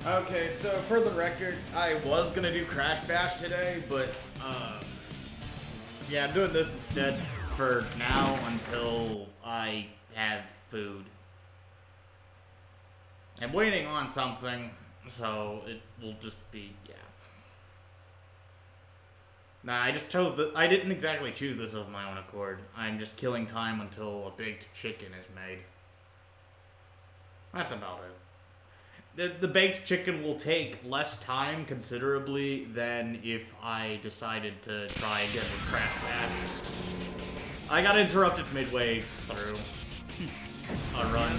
Okay, so for the record, I was gonna do Crash Bash today, but yeah, I'm doing this instead for now until I have food. I'm waiting on something, so it will just be, yeah. Nah, I just chose I didn't exactly choose this of my own accord. I'm just killing time until a baked chicken is made. That's about it. The baked chicken will take less time considerably than if I decided to try again with Crash Bash. I got interrupted midway through a run.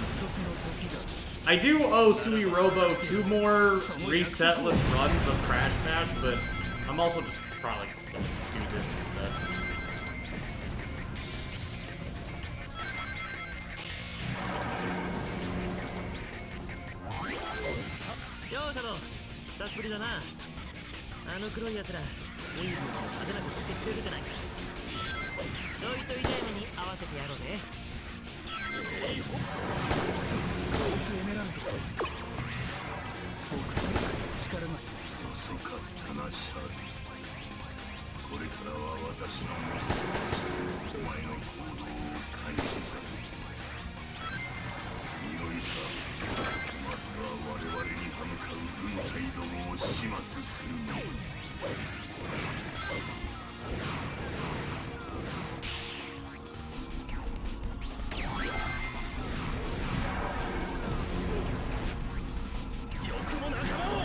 I do owe Sui Robo 2 more resetless runs of Crash Bash, but I'm also just probably gonna do this instead. よーシャドウ久しぶりだな。あの黒いやつら随分派手なことしてくれるじゃないか。ちょいと痛い目に合わせてやろうぜ。カオスエメラルド僕の力が遅かったなシャーリー。これからは私の目でお前の行動を開始させてよいか。まずは我々に歯向かう軍隊どもを始末するの。よくも仲間を。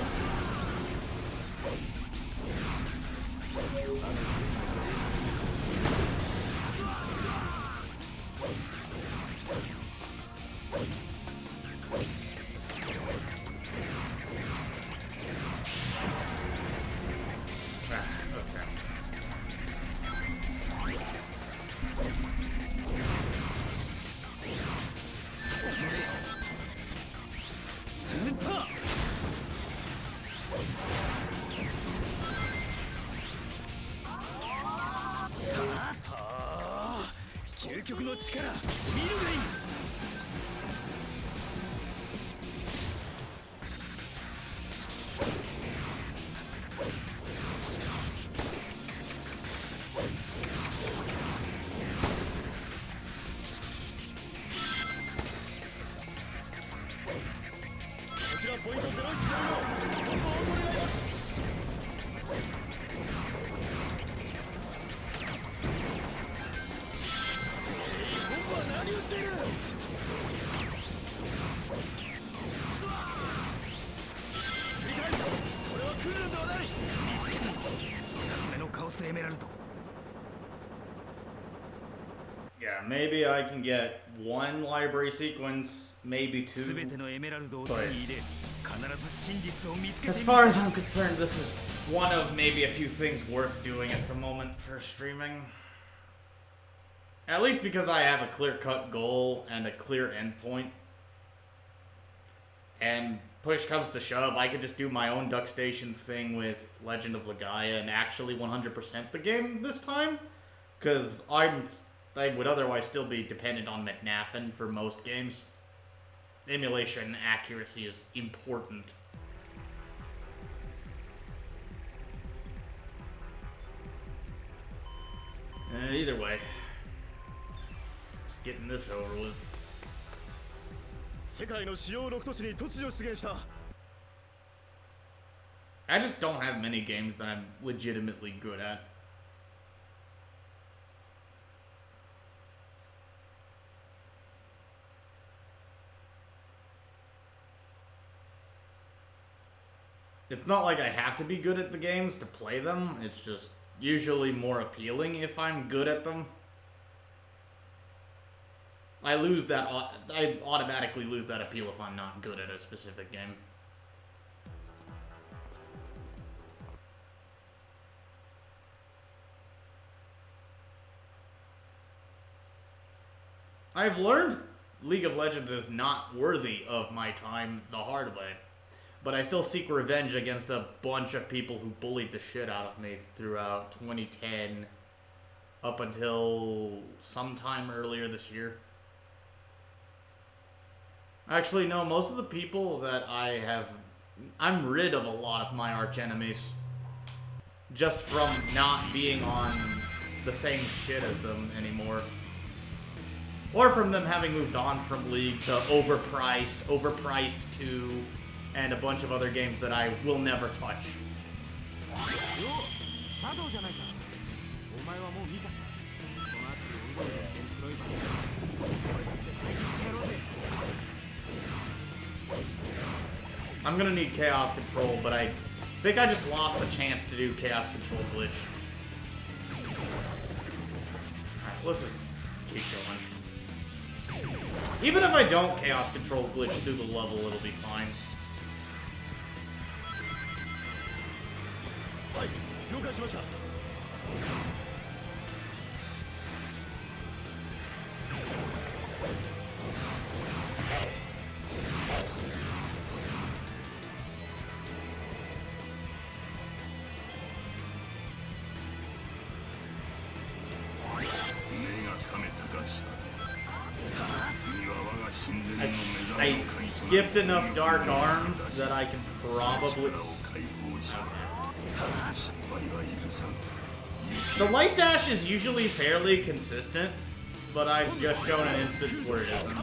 究極の力見るがいい。こちらポイント01の本部を取り合います。何をしている。振り返るぞ。これはクールではない。見つけたぞ。2つ目のカオスエメラルド。Yeah, maybe I can get one library sequence, maybe two. But as far as I'm concerned, this is one of maybe a few things worth doing at the moment for streaming. At least because I have a clear-cut goal and a clear endpoint. And push comes to shove, I could just do my own Duck Station thing with Legend of Legaia and actually 100% the game this time. Because I would otherwise still be dependent on McNaffin for most games. Emulation accuracy is important. Either way. Just getting this over with. 世界の主要6都市に突如出現した。 I just don't have many games that I'm legitimately good at. It's not like I have to be good at the games to play them, it's just usually more appealing if I'm good at them. I automatically lose that appeal if I'm not good at a specific game. I've learned League of Legends is not worthy of my time the hard way. But I still seek revenge against a bunch of people who bullied the shit out of me throughout 2010 up until sometime earlier this year. Actually, no, most of the people that I have I'm rid of a lot of my arch enemies. Just from not being on the same shit as them anymore. Or from them having moved on from League to Overpriced 2, and a bunch of other games that I will never touch. I'm gonna need Chaos Control, but I think I just lost the chance to do Chaos Control Glitch. Alright, let's just keep going. Even if I don't Chaos Control Glitch through the level, it'll be fine. I skipped enough Dark Arms that I can probably... The Light Dash is usually fairly consistent, but I've just shown an instance where it isn't.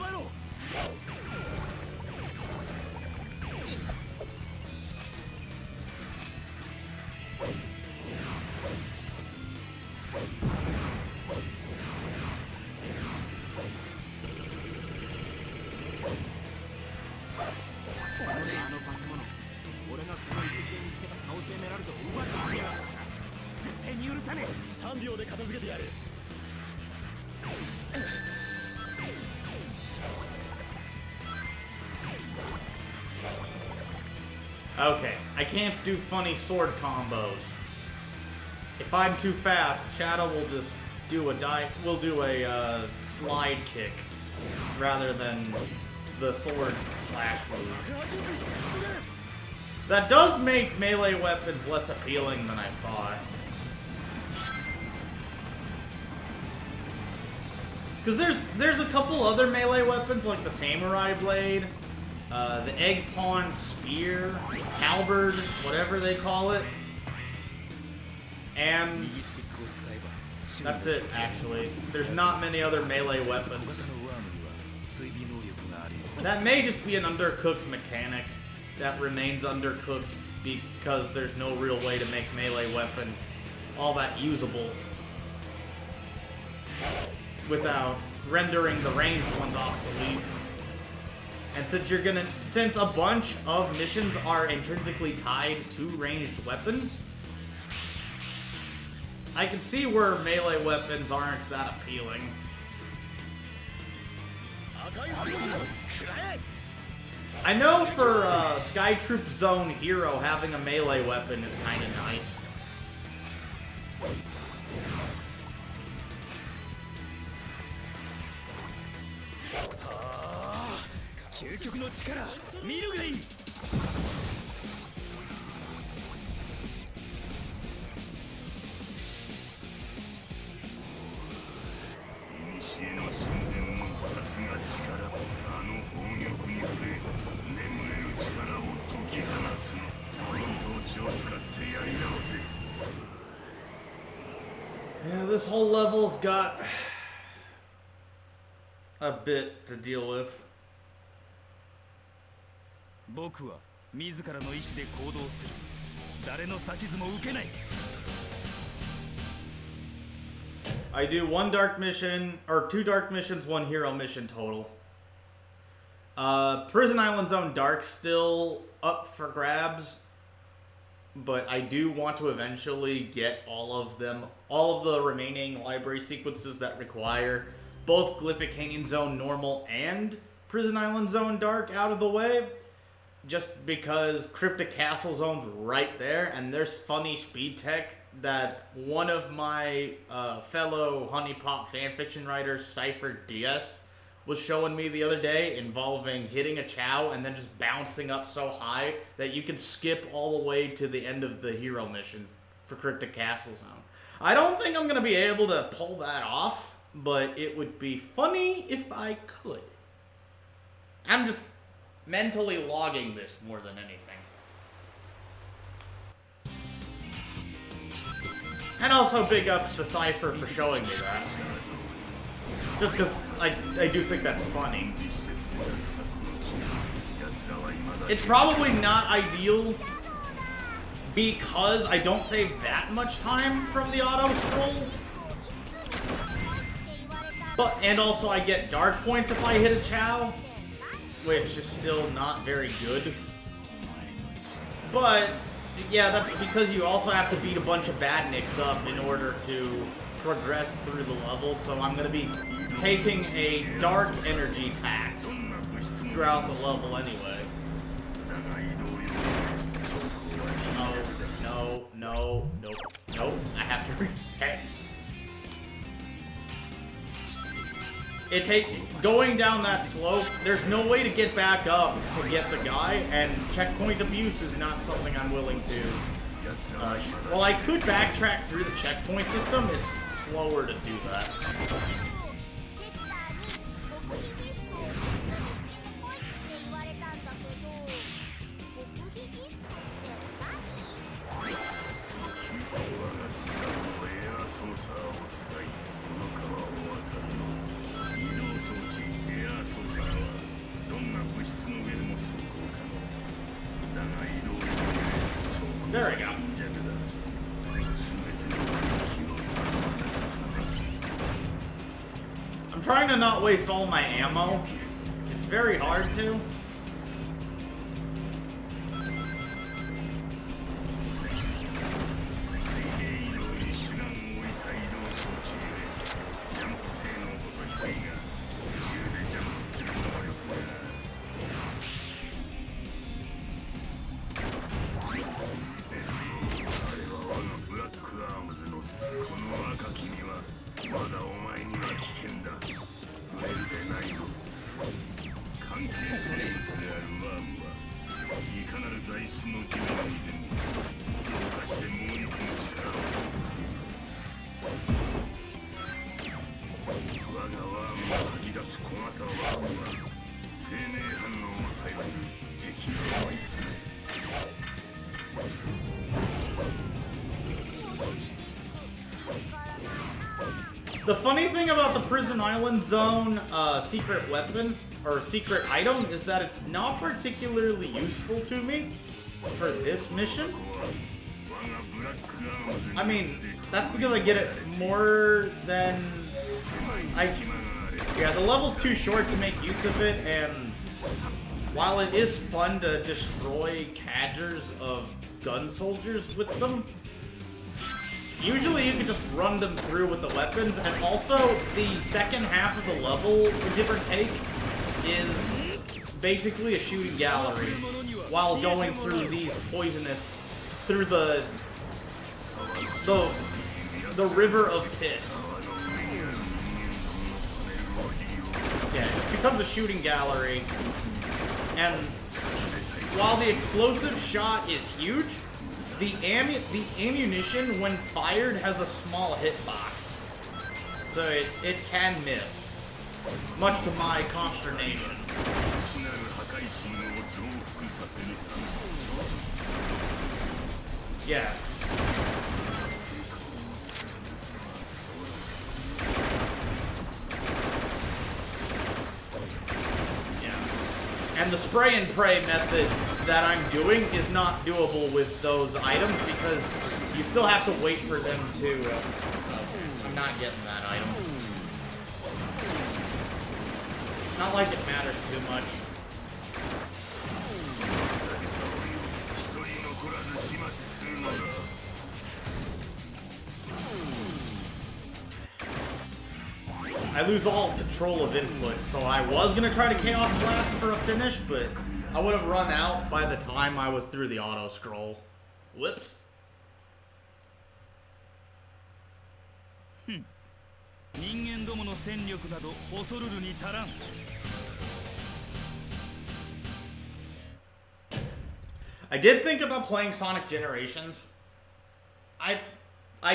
Okay, I can't do funny sword combos. If I'm too fast, Shadow will just do a slide kick rather than the sword slash move. That does make melee weapons less appealing than I thought. Because there's a couple other melee weapons like the Samurai Blade, the Egg Pawn Spear, Halberd, whatever they call it. And that's it, actually. There's not many other melee weapons. That may just be an undercooked mechanic that remains undercooked because there's no real way to make melee weapons all that usable without rendering the ranged ones obsolete. And since a bunch of missions are intrinsically tied to ranged weapons, I can see where melee weapons aren't that appealing. I know for Skytroop Zone Hero, having a melee weapon is kind of nice. Yeah, this whole level's got a bit to deal with. I do one dark mission, or 2 dark missions, 1 hero mission total. Prison Island Zone Dark's still up for grabs, but I do want to eventually get all of the remaining library sequences that require both Glyphic Canyon Zone Normal and Prison Island Zone Dark out of the way, just because Cryptic Castle Zone's right there, and there's funny speed tech that one of my fellow Honey Pop fanfiction writers, Cypher DS, was showing me the other day, involving hitting a Chow and then just bouncing up so high that you can skip all the way to the end of the hero mission for Cryptic Castle Zone. I don't think I'm going to be able to pull that off, but it would be funny if I could. I'm just mentally logging this more than anything. And also big ups to Cypher for showing me that. Just because I do think that's funny. It's probably not ideal because I don't save that much time from the auto scroll. And also I get dark points if I hit a Chow, which is still not very good. But yeah, that's because you also have to beat a bunch of badniks up in order to progress through the level, so I'm going to be taking a dark energy tax throughout the level anyway. Nope, I have to reset. Going down that slope, there's no way to get back up to get the guy, and checkpoint abuse is not something I'm willing to. Well, I could backtrack through the checkpoint system, it's slower to do that. There we go. I'm trying to not waste all my ammo. It's very hard to. The funny thing about the Prison Island Zone secret weapon, or secret item, is that it's not particularly useful to me for this mission. I mean, that's because I get it more than... Yeah, the level's too short to make use of it, and while it is fun to destroy cadgers of gun soldiers with them, usually you can just run them through with the weapons, and also the second half of the level, give or take, is basically a shooting gallery while going through these poisonous, through the river of piss. Yeah, it just becomes a shooting gallery, and while the explosive shot is huge, the ammunition, when fired, has a small hitbox, so it can miss, much to my consternation. Yeah. And the spray and pray method that I'm doing is not doable with those items because you still have to wait for them to... I'm not getting that item. Not like it matters too much. I lose all control of input, so I was gonna try to Chaos Blast for a finish, but I would have run out by the time I was through the auto scroll. Whoops. I did think about playing Sonic Generations. I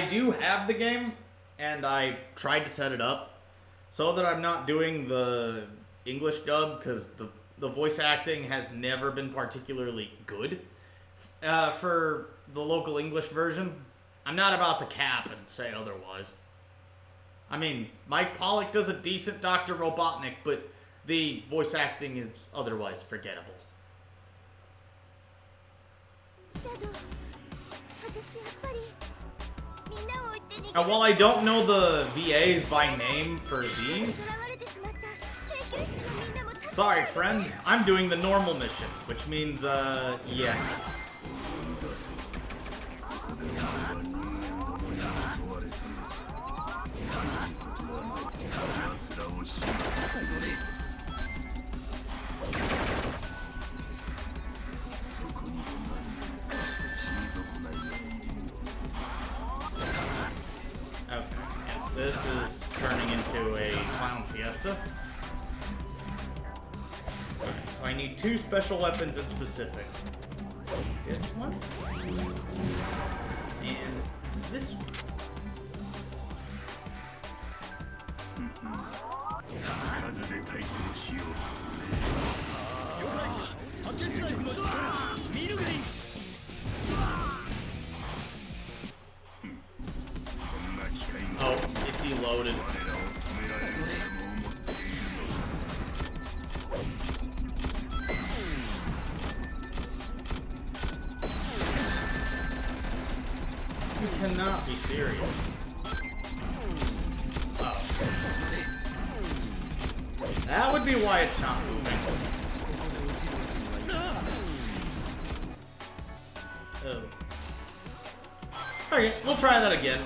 do have the game, and I tried to set it up so that I'm not doing the English dub, because the voice acting has never been particularly good for the local English version. I'm not about to cap and say otherwise. I mean, Mike Pollock does a decent Dr. Robotnik, but the voice acting is otherwise forgettable. And while I don't know the VAs by name for these, sorry friend, I'm doing the normal mission, which means, yeah. Okay, yeah, this is turning into a clown fiesta. Alright, so I need 2 special weapons in specific. This one. And this one. Oh, it deloaded. You cannot be serious. Oh. That would be why it's not moving. Oh. Okay, we'll try that again.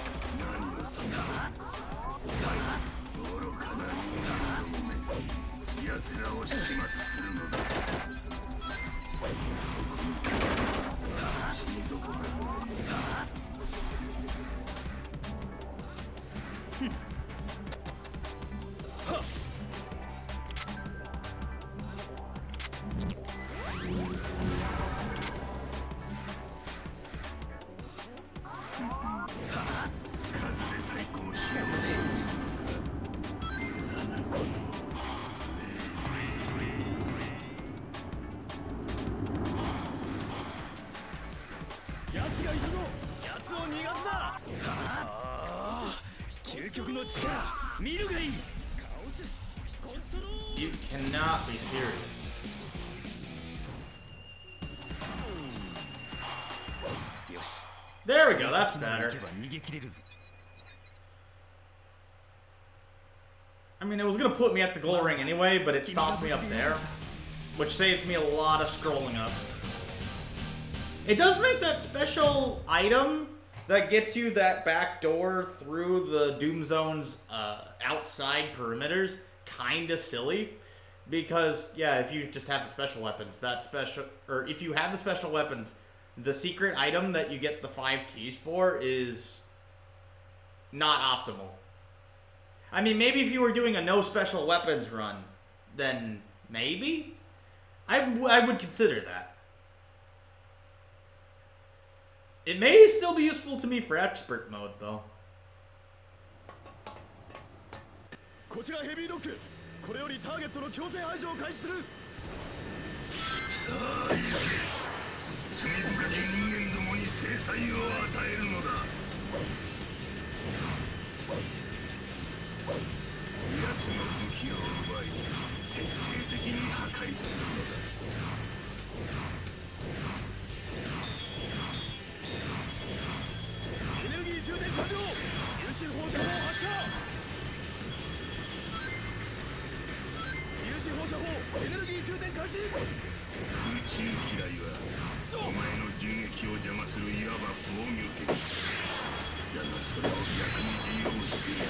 You cannot be serious. There we go, that's better. I mean, it was gonna put me at the goal ring anyway, but it stopped me up there, which saves me a lot of scrolling up. It does make that special item that gets you that back door through the Doom Zone's outside perimeters kinda silly. Because, yeah, if you just have the special weapons, or if you have the special weapons, the secret item that you get the 5 keys for is not optimal. I mean, maybe if you were doing a no special weapons run, then maybe? I would consider that. It may still be useful to me for expert mode, though. こちらヘビードッグ、これよりターゲットの強制排除を開始する。さあ行け。罪深き人間どもに制裁を与えるのだ。奴の武器を奪い、徹底的に破壊するのだ。エネルギー充電完了。粒子放射砲発射。粒子放射砲エネルギー充電開始。空中機雷はお前の銃撃を邪魔するいわば防御敵だが、それを逆に利用している。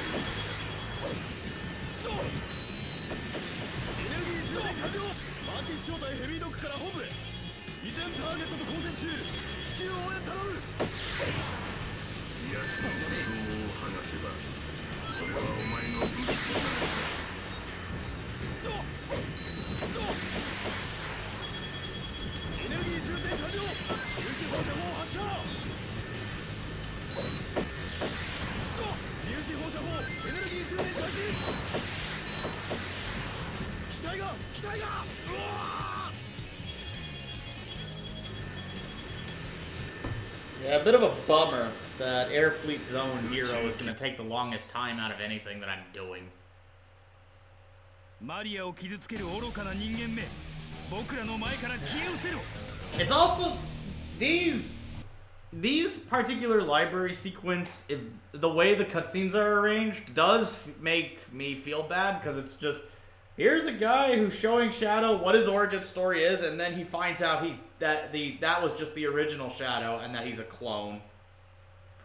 エネルギー充電完了。マーティス招待ヘビードッグから本部へ。依然ターゲットと交戦中。至急応援頼む。奴の武装を剥がせば、それはお前の武器となる。エネルギー充電完了。粒子放射砲発射。粒子放射砲エネルギー充電開始。機体がうわー。Yeah, a bit of a bummer that Air Fleet Zone Hero is going to take the longest time out of anything that I'm doing. マリアを傷つける愚かな人間め、僕らの前から消え失せろ。 It's also these particular library sequence, the way the cutscenes are arranged does make me feel bad because it's just here's a guy who's showing Shadow what his origin story is, and then he finds out that was just the original Shadow and that he's a clone,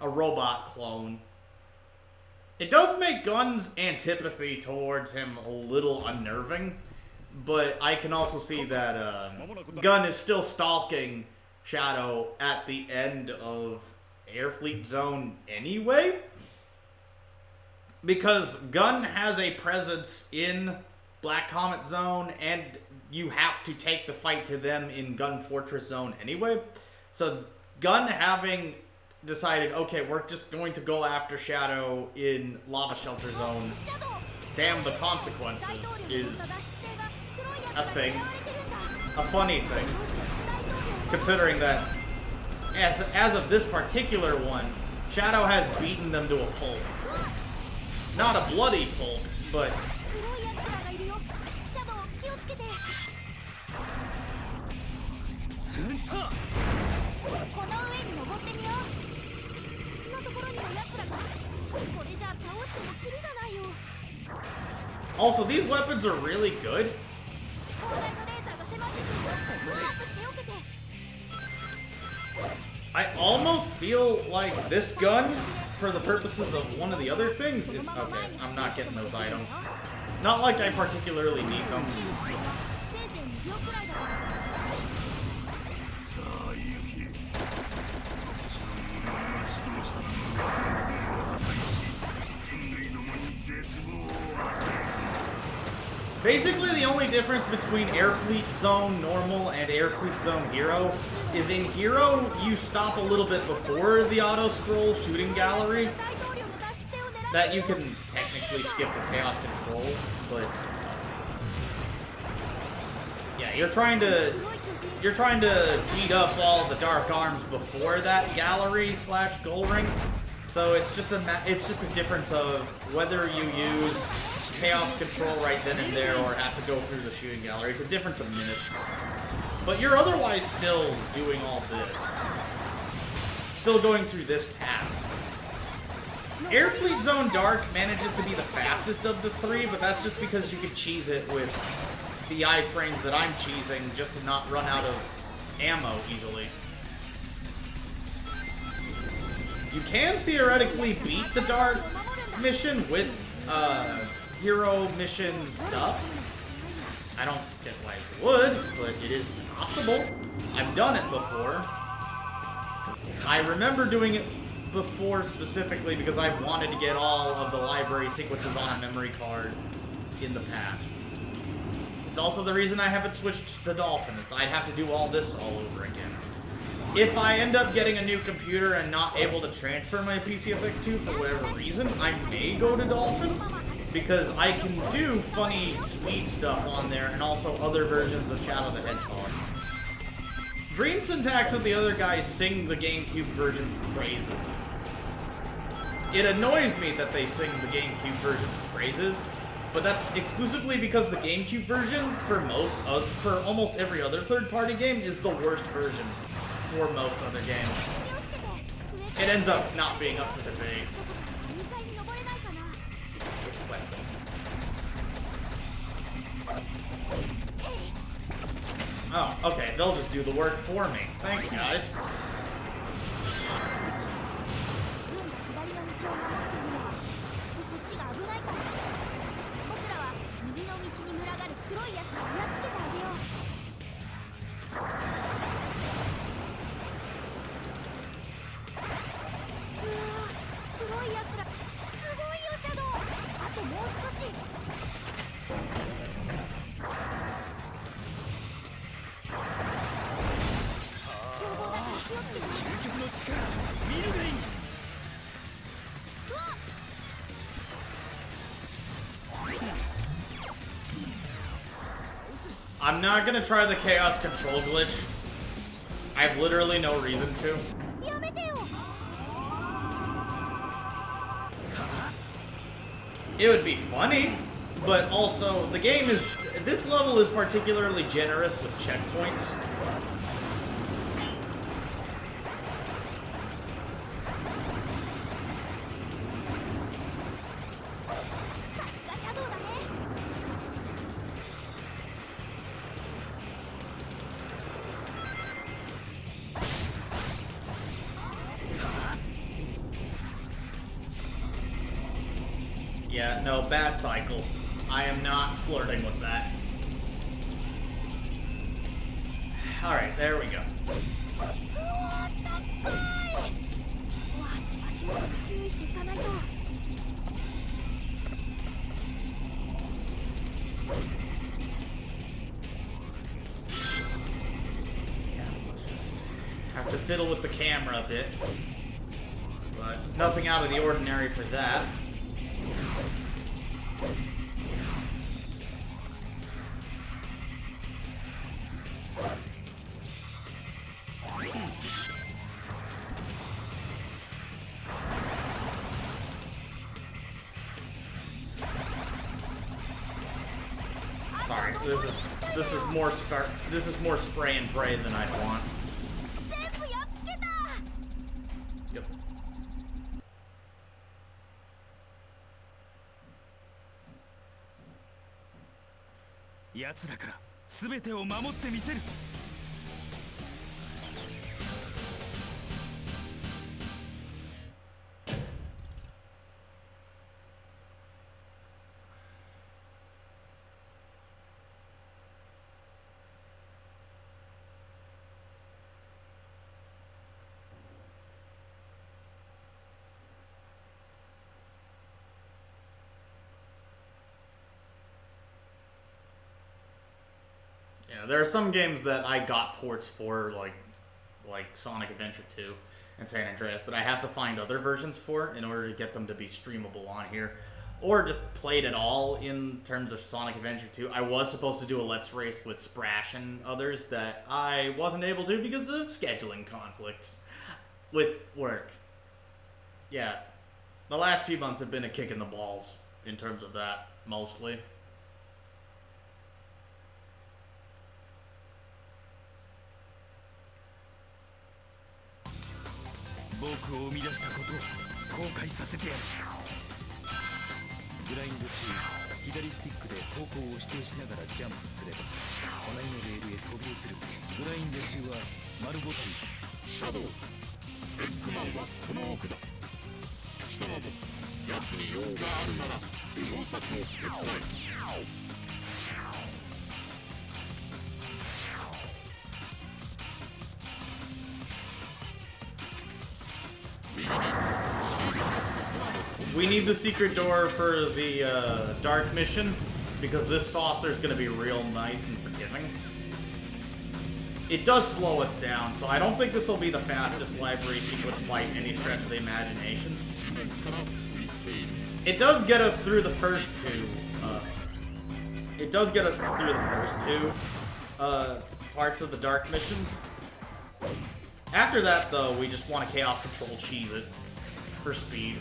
a robot clone. It does make Gunn's antipathy towards him a little unnerving, but I can also see that Gunn is still stalking Shadow at the end of Air Fleet Zone anyway, because Gunn has a presence in Black Comet Zone, and you have to take the fight to them in Gun Fortress Zone anyway. So Gunn having decided, okay, we're just going to go after Shadow in Lava Shelter Zone, damn the consequences, is a thing, a funny thing. Considering that, as of this particular one, Shadow has beaten them to a pulp. Not a bloody pulp, but... Also, these weapons are really good. I almost feel like this gun, for the purposes of one of the other things, is... Okay, I'm not getting those items. Not like I particularly need them. Basically, the only difference between Air Fleet Zone Normal and Air Fleet Zone Hero is in Hero, you stop a little bit before the auto-scroll shooting gallery. That you can technically skip with Chaos Control, but... Yeah, you're trying to beat up all the Dark Arms before that gallery / goal ring. So it's just a difference of whether you use Chaos Control right then and there or have to go through the shooting gallery. It's a difference of minutes. But you're otherwise still doing all this. Still going through this path. Air Fleet Zone Dark manages to be the fastest of the three, but that's just because you can cheese it with the iframes that I'm cheesing just to not run out of ammo easily. You can theoretically beat the Dark mission with hero mission stuff. I don't get why you would, but it is possible. I've done it before. I remember doing it before specifically because I've wanted to get all of the library sequences on a memory card in the past. It's also the reason I haven't switched to Dolphin, is I'd have to do all this all over again. If I end up getting a new computer and not able to transfer my PCSX2 for whatever reason, I may go to Dolphin, because I can do funny speed stuff on there and also other versions of Shadow the Hedgehog. Dream Syntax and the other guys sing the GameCube version's praises. It annoys me that they sing the GameCube version's praises, but that's exclusively because the GameCube version, for almost every other third-party game, is the worst version for most other games. It ends up not being up for debate. Oh, okay, they'll just do the work for me. Thanks, guys. I'm not gonna try the Chaos Control glitch. I have literally no reason to. It would be funny, but also the game is... This level is particularly generous with checkpoints. Yeah, no, bad cycle. I am not flirting with that. Alright, there we go. Yeah, let's just have to fiddle with the camera a bit. But nothing out of the ordinary for that. Sorry, this is more spray and pray than I'd want. Yep. 奴らから全てを守ってみせる。Yeah, there are some games that I got ports for, like Sonic Adventure 2 and San Andreas, that I have to find other versions for in order to get them to be streamable on here. Or just played it all in terms of Sonic Adventure 2. I was supposed to do a Let's Race with Sprash and others that I wasn't able to because of scheduling conflicts with work. Yeah, the last few months have been a kick in the balls in terms of that, mostly.僕を生み出したことを後悔させてやる。グラインド中、左スティックで方向を指定しながらジャンプすれば隣のレールへ飛び移る。グラインド中は丸ボタン。シャドウ、エッグマンはこの奥だ。貴様も奴に用があるなら捜索を手伝え。We need the secret door for the dark mission, because this saucer is going to be real nice and forgiving. It does slow us down, so I don't think this will be the fastest library sequence by any stretch of the imagination. It does get us through the first two. Parts of the dark mission. After that, though, we just want to Chaos Control cheese it for speed.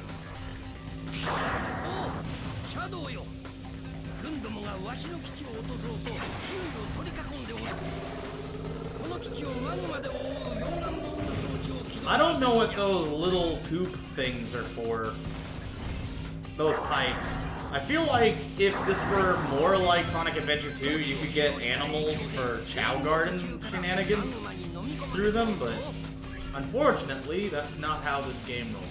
I don't know what those little tube things are for. Those pipes. I feel like if this were more like Sonic Adventure 2, you could get animals for Chow Garden shenanigans through them, but unfortunately, that's not how this game rolls.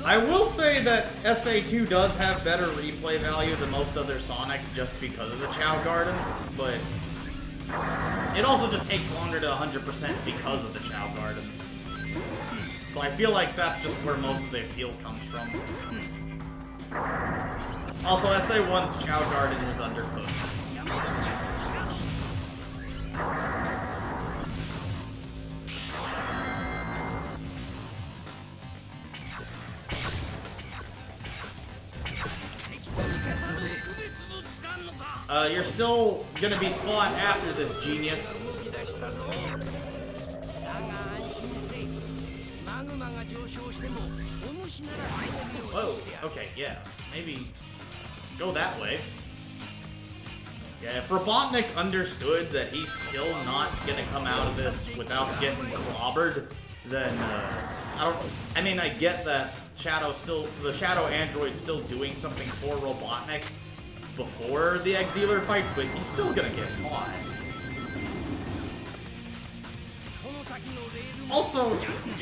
I will say that SA2 does have better replay value than most other Sonics just because of the Chow Garden, but it also just takes longer to 100% because of the Chow Garden. So I feel like that's just where most of the appeal comes from. Also, SA1's Chow Garden was undercooked. You're still gonna be fought after this, genius. Whoa, okay, yeah. Maybe go that way. Yeah, if Robotnik understood that he's still not gonna come out of this without getting clobbered, then I mean, I get that the Shadow Android's still doing something for Robotnik before the Egg Dealer fight, but he's still gonna get fought. Also,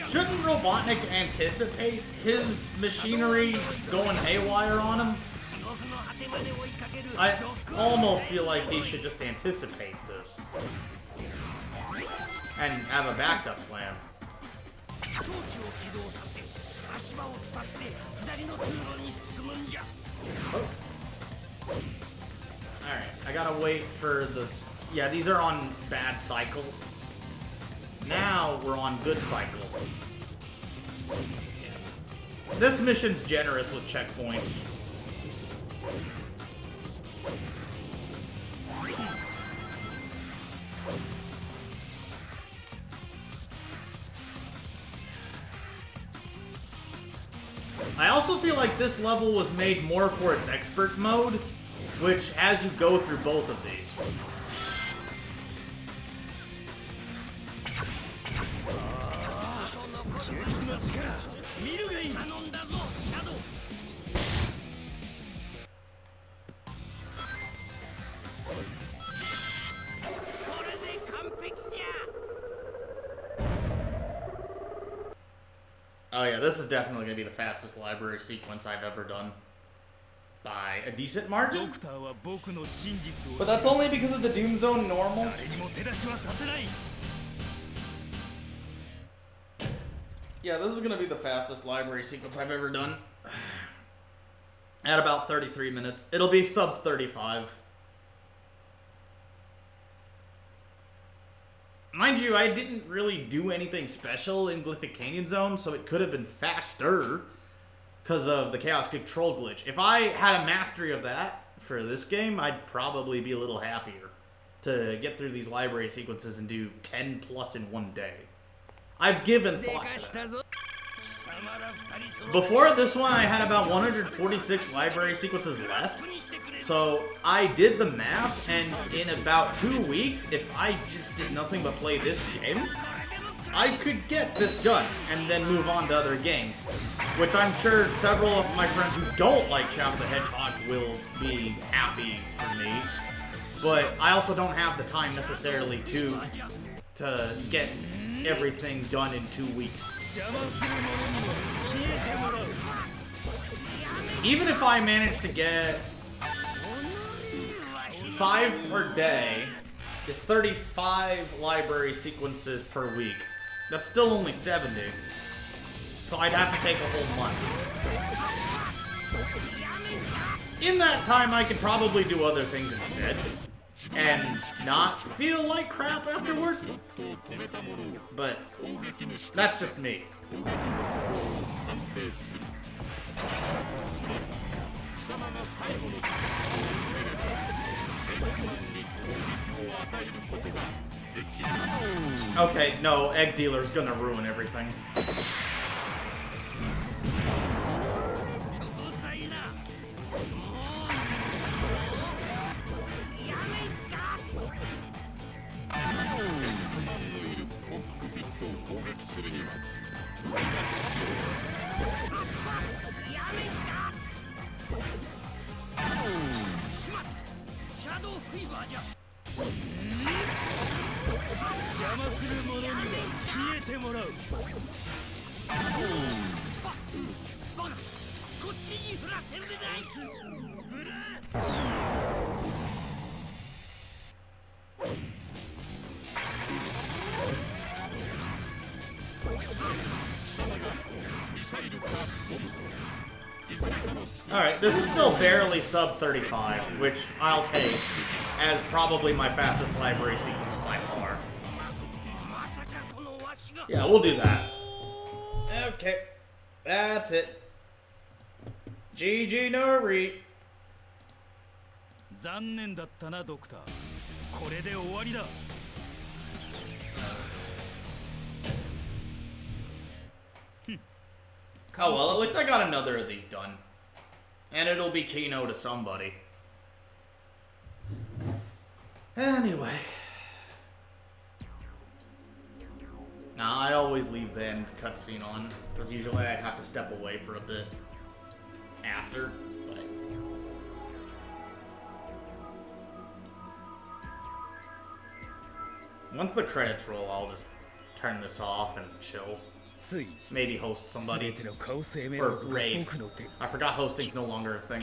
shouldn't Robotnik anticipate his machinery going haywire on him? I almost feel like he should just anticipate this and have a backup plan. Oh. Alright, I gotta wait for the... Yeah, these are on bad cycle. Now we're on good cycle. This mission's generous with checkpoints. I also feel like this level was made more for its expert mode, which has you go through both of these. Oh yeah, this is definitely going to be the fastest library sequence I've ever done. By a decent margin. But that's only because of the Doom Zone normal. Yeah, this is going to be the fastest library sequence I've ever done. At about 33 minutes. It'll be sub 35. Mind you, I didn't really do anything special in Glyphic Canyon Zone, so it could have been faster because of the Chaos Control glitch. If I had a mastery of that for this game, I'd probably be a little happier to get through these library sequences and do 10 plus in one day. I've given thought to that. Before this one, I had about 146 library sequences left. So I did the math, and in about 2 weeks, if I just did nothing but play this game, I could get this done and then move on to other games. Which I'm sure several of my friends who don't like Shadow the Hedgehog will be happy for me. But I also don't have the time necessarily to get everything done in 2 weeks. Even if I manage to get 5 per day, is 35 library sequences per week. That's still only 70. So I'd have to take a whole month. In that time, I could probably do other things instead. And not feel like crap afterward. But that's just me. Okay, no, Egg Dealer's gonna ruin everything. Alright, this is still barely sub 35, which I'll take as probably my fastest library sequence by far. Yeah, we'll do that. Okay, that's it. GG Nori. 残念だったな、ドクター。これで終わりだ。Oh well, at least I got another of these done. And it'll be Kino to somebody. Anyway. Now, I always leave the end cutscene on, because usually I have to step away for a bit after, but... Once the credits roll, I'll just turn this off and chill. Maybe host somebody. Or raid. I forgot hosting's no longer a thing.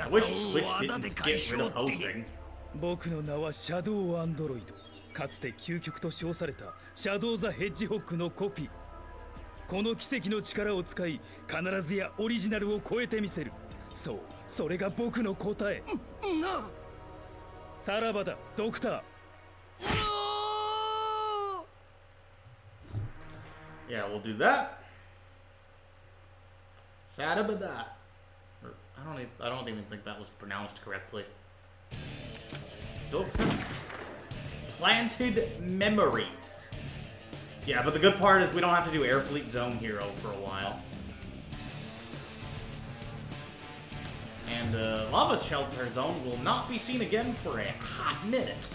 I wish Twitch didn't get rid of hosting. 僕の名はシャドウアンドロイド。かつて究極と称されたシャドウ・ザ・ヘッジホックのコピー。この奇跡の力を使い、必ずやオリジナルを超えてみせる。そう、それが僕の答え。な。さらばだ、ドクター。Yeah, we'll do that. Sadabada. I don't even think that was pronounced correctly. Planted Memories. Yeah, but the good part is we don't have to do Air Fleet Zone Hero for a while. And Lava Shelter Zone will not be seen again for a hot minute.